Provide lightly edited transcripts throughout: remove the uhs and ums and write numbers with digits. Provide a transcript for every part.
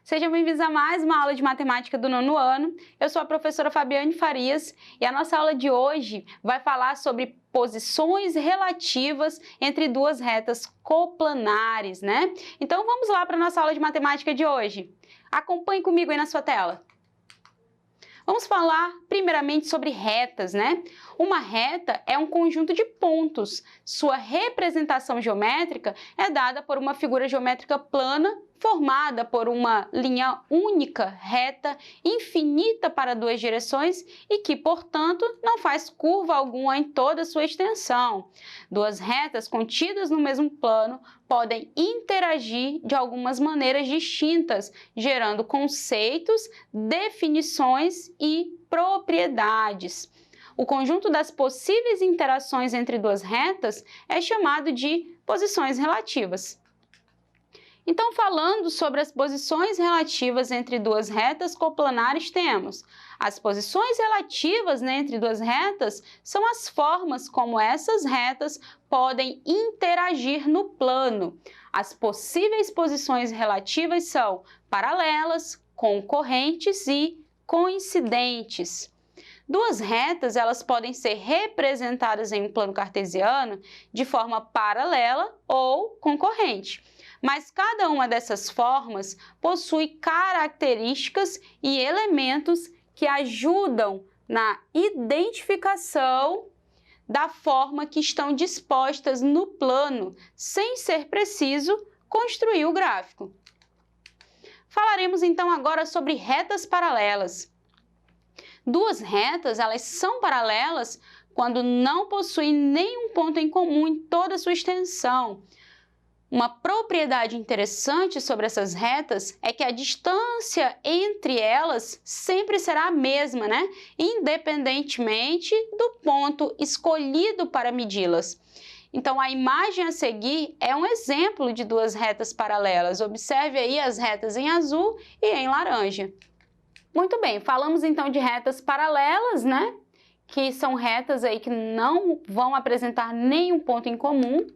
Sejam bem-vindos a mais uma aula de matemática do nono ano. Eu sou a professora Fabiane Farias e a nossa aula de hoje vai falar sobre posições relativas entre duas retas coplanares, né? Então vamos lá para a nossa aula de matemática de hoje. Acompanhe comigo aí na sua tela. Vamos falar primeiramente sobre retas, né? Uma reta é um conjunto de pontos. Sua representação geométrica é dada por uma figura geométrica plana formada por uma linha única, reta, infinita para duas direções e que, portanto, não faz curva alguma em toda a sua extensão. Duas retas contidas no mesmo plano podem interagir de algumas maneiras distintas, gerando conceitos, definições e propriedades. O conjunto das possíveis interações entre duas retas é chamado de posições relativas. Então, falando sobre as posições relativas entre duas retas coplanares, temos as posições relativas, né, entre duas retas são as formas como essas retas podem interagir no plano. As possíveis posições relativas são paralelas, concorrentes e coincidentes. Duas retas, elas podem ser representadas em um plano cartesiano de forma paralela ou concorrente. Mas cada uma dessas formas possui características e elementos que ajudam na identificação da forma que estão dispostas no plano, sem ser preciso construir o gráfico. Falaremos então agora sobre retas paralelas. Duas retas, elas são paralelas quando não possuem nenhum ponto em comum em toda a sua extensão. Uma propriedade interessante sobre essas retas é que a distância entre elas sempre será a mesma, né? Independentemente do ponto escolhido para medi-las. Então, a imagem a seguir é um exemplo de duas retas paralelas. Observe aí as retas em azul e em laranja. Muito bem, falamos então de retas paralelas, né? Que são retas aí que não vão apresentar nenhum ponto em comum.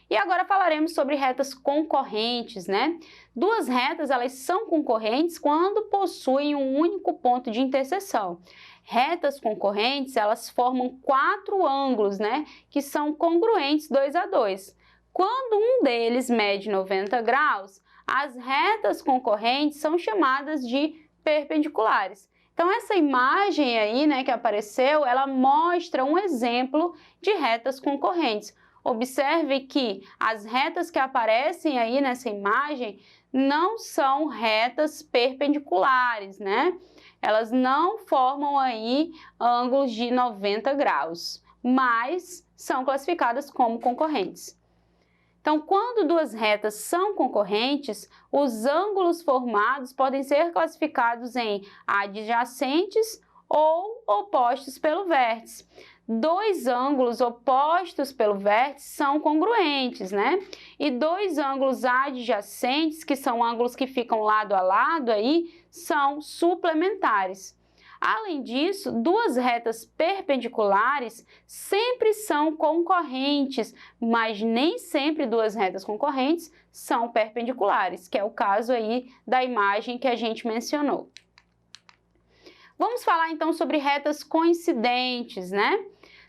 E agora falaremos sobre retas concorrentes, né? Duas retas, elas são concorrentes quando possuem um único ponto de interseção. Retas concorrentes, elas formam quatro ângulos, né? Que são congruentes 2 a 2. Quando um deles mede 90 graus, as retas concorrentes são chamadas de perpendiculares. Então, essa imagem aí, né, que apareceu, ela mostra um exemplo de retas concorrentes. Observe que as retas que aparecem aí nessa imagem não são retas perpendiculares, né? Elas não formam aí ângulos de 90 graus, mas são classificadas como concorrentes. Então, quando duas retas são concorrentes, os ângulos formados podem ser classificados em adjacentes ou opostos pelo vértice. Dois ângulos opostos pelo vértice são congruentes, né? E dois ângulos adjacentes, que são ângulos que ficam lado a lado aí, são suplementares. Além disso, duas retas perpendiculares sempre são concorrentes, mas nem sempre duas retas concorrentes são perpendiculares, que é o caso aí da imagem que a gente mencionou. Vamos falar então sobre retas coincidentes, né?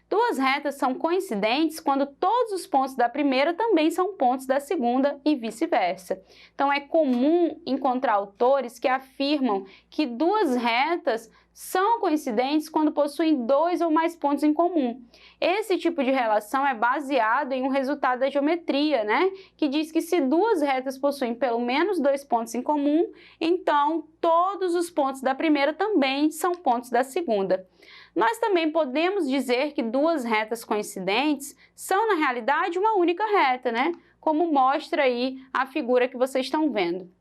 Duas retas são coincidentes quando todos os pontos da primeira também são pontos da segunda e vice-versa. Então, é comum encontrar autores que afirmam que duas retas são coincidentes quando possuem dois ou mais pontos em comum. Esse tipo de relação é baseado em um resultado da geometria, né? Que diz que se duas retas possuem pelo menos dois pontos em comum, então todos os pontos da primeira também são pontos da segunda. Nós também podemos dizer que duas retas coincidentes são, na realidade, uma única reta, né? Como mostra aí a figura que vocês estão vendo.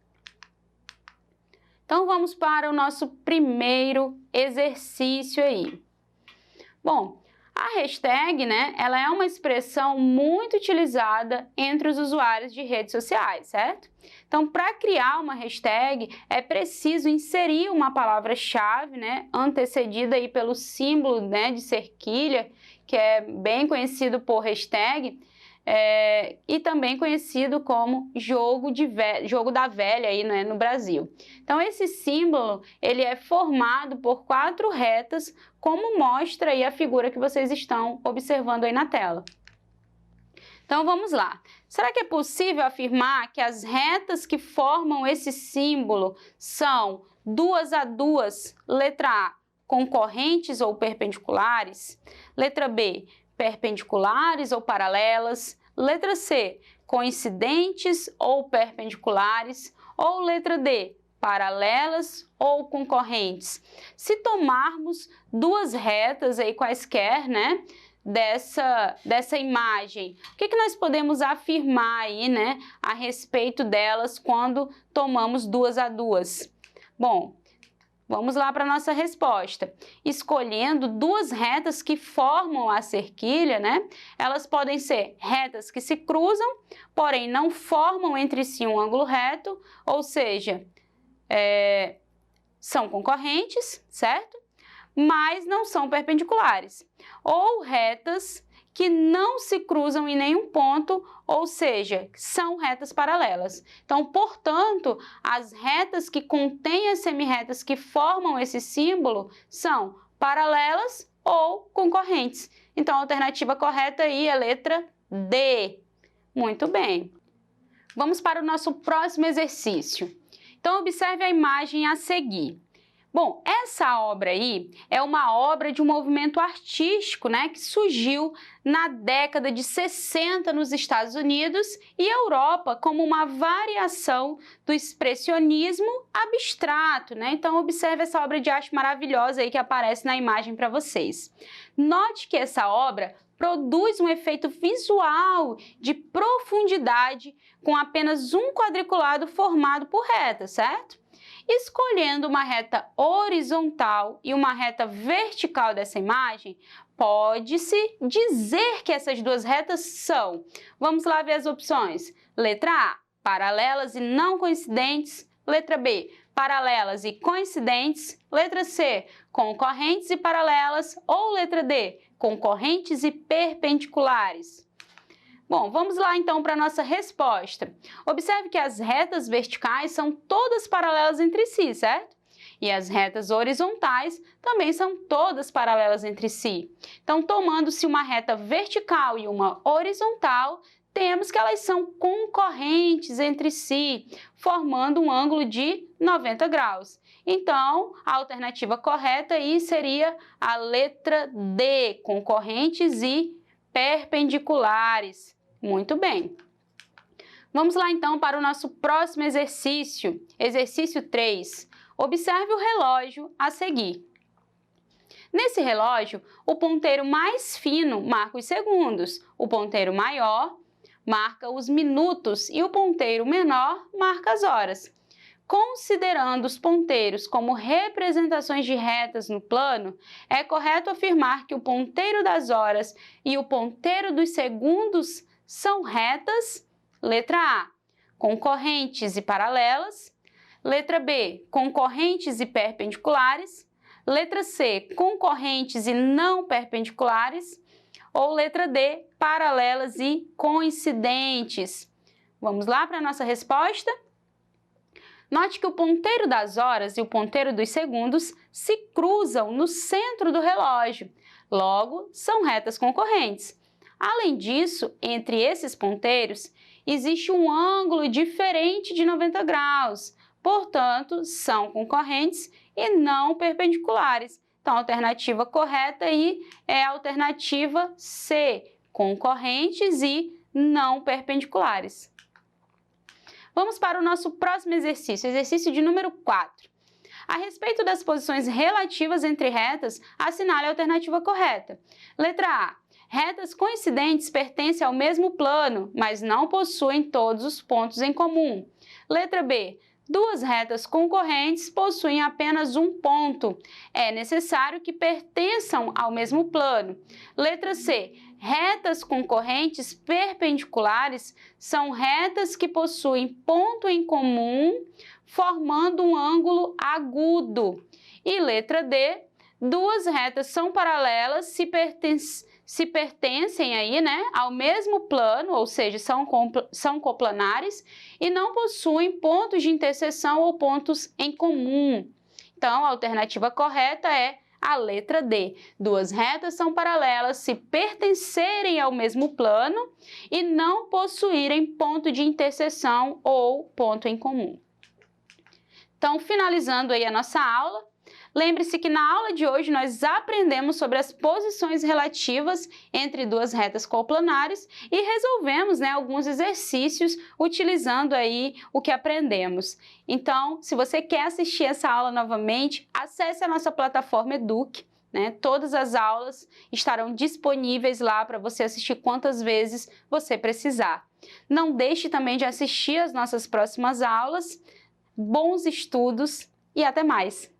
Então, vamos para o nosso primeiro exercício aí. Bom, a hashtag, né, ela é uma expressão muito utilizada entre os usuários de redes sociais, certo? Então, para criar uma hashtag, é preciso inserir uma palavra-chave, né, antecedida aí pelo símbolo, né, de cerquilha, que é bem conhecido por hashtag. e também conhecido como jogo da velha aí, né, no Brasil. Então, esse símbolo ele é formado por 4 retas, como mostra aí a figura que vocês estão observando aí na tela. Então, vamos lá. Será que é possível afirmar que as retas que formam esse símbolo são duas a duas, letra A, concorrentes ou perpendiculares? Letra B, perpendiculares ou paralelas? Letra C, coincidentes ou perpendiculares? Ou letra D, paralelas ou concorrentes? Se tomarmos duas retas aí quaisquer, né, dessa imagem, o que nós podemos afirmar aí, né, a respeito delas quando tomamos duas a duas? Bom, vamos lá para a nossa resposta. Escolhendo duas retas que formam a cerquilha, né? Elas podem ser retas que se cruzam, porém não formam entre si um ângulo reto, ou seja, são concorrentes, certo? Mas não são perpendiculares. Ou retas que não se cruzam em nenhum ponto, ou seja, são retas paralelas. Então, portanto, as retas que contêm as semirretas que formam esse símbolo são paralelas ou concorrentes. Então, a alternativa correta aí é a letra D. Muito bem. Vamos para o nosso próximo exercício. Então, observe a imagem a seguir. Bom, essa obra aí é uma obra de um movimento artístico, né, que surgiu na década de 60 nos Estados Unidos e Europa como uma variação do expressionismo abstrato, né? Então, observe essa obra de arte maravilhosa aí que aparece na imagem para vocês. Note que essa obra produz um efeito visual de profundidade com apenas um quadriculado formado por retas, certo? Escolhendo uma reta horizontal e uma reta vertical dessa imagem, pode-se dizer que essas duas retas são... Vamos lá ver as opções. Letra A, paralelas e não coincidentes. Letra B, paralelas e coincidentes. Letra C, concorrentes e paralelas. Ou letra D, concorrentes e perpendiculares. Bom, vamos lá então para a nossa resposta. Observe que as retas verticais são todas paralelas entre si, certo? E as retas horizontais também são todas paralelas entre si. Então, tomando-se uma reta vertical e uma horizontal, temos que elas são concorrentes entre si, formando um ângulo de 90 graus. Então, a alternativa correta aí seria a letra D, concorrentes e perpendiculares. Muito bem. Vamos lá então para o nosso próximo exercício, exercício 3. Observe o relógio a seguir. Nesse relógio, o ponteiro mais fino marca os segundos, o ponteiro maior marca os minutos e o ponteiro menor marca as horas. Considerando os ponteiros como representações de retas no plano, é correto afirmar que o ponteiro das horas e o ponteiro dos segundos são retas? Letra A, concorrentes e paralelas. Letra B, concorrentes e perpendiculares. Letra C, concorrentes e não perpendiculares. Ou letra D, paralelas e coincidentes. Vamos lá para a nossa resposta? Note que o ponteiro das horas e o ponteiro dos segundos se cruzam no centro do relógio. Logo, são retas concorrentes. Além disso, entre esses ponteiros, existe um ângulo diferente de 90 graus. Portanto, são concorrentes e não perpendiculares. Então, a alternativa correta aí é a alternativa C, concorrentes e não perpendiculares. Vamos para o nosso próximo exercício, exercício de número 4. A respeito das posições relativas entre retas, assinale a alternativa correta. Letra A. Retas coincidentes pertencem ao mesmo plano, mas não possuem todos os pontos em comum. Letra B. Duas retas concorrentes possuem apenas um ponto. É necessário que pertençam ao mesmo plano. Letra C. Retas concorrentes perpendiculares são retas que possuem ponto em comum, formando um ângulo agudo. E letra D. Duas retas são paralelas se pertencem aí, né, ao mesmo plano, ou seja, são coplanares e não possuem pontos de interseção ou pontos em comum. Então, a alternativa correta é a letra D. Duas retas são paralelas se pertencerem ao mesmo plano e não possuírem ponto de interseção ou ponto em comum. Então, finalizando aí a nossa aula, lembre-se que na aula de hoje nós aprendemos sobre as posições relativas entre duas retas coplanares e resolvemos, né, alguns exercícios utilizando aí o que aprendemos. Então, se você quer assistir essa aula novamente, acesse a nossa plataforma Eduque, né? Todas as aulas estarão disponíveis lá para você assistir quantas vezes você precisar. Não deixe também de assistir as nossas próximas aulas. Bons estudos e até mais!